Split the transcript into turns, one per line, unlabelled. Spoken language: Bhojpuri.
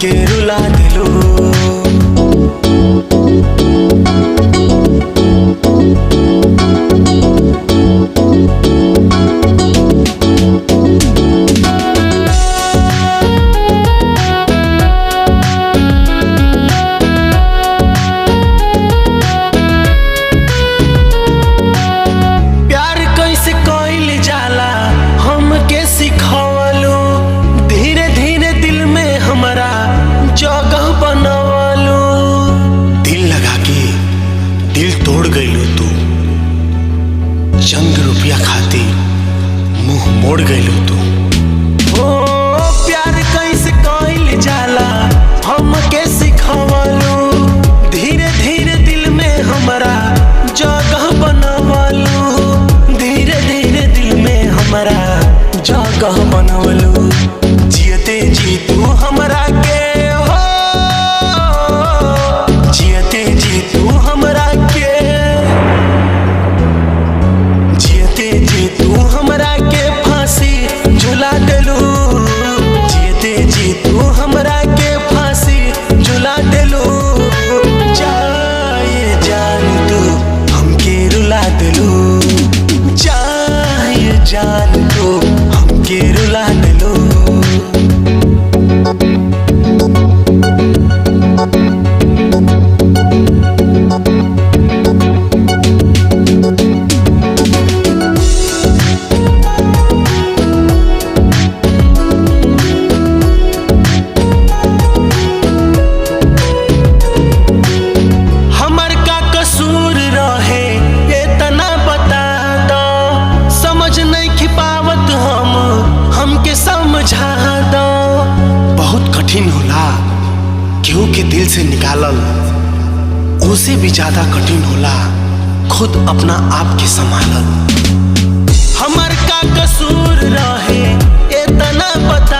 हमके रुला दिलो। दिल तोड़ गईलू तू, चंद रुपया खातिर मुंह मोड़ गईलू तू। ओ प्यार कैसे कइल जाला हमके सिखवलू, धीरे धीरे दिल में हमरा जगह बनवलू, धीरे धीरे दिल में हमरा जगह बनवलू। जियते जी तू हमरा के हो, जियते जी तू हमरा के, जियते जी तू हमरा के फांसी झुला देलू, जियते जी तू हमरा के फांसी झुला देलू। जाए जान तू हमके रुला देलू, जाए जान तू हमके रुला देलू। बहुत कठिन होला केहू के दिल से निकालल, उसे भी ज्यादा कठिन होला खुद अपना आप के संभालल। हमर का कसूर रहे इतना बता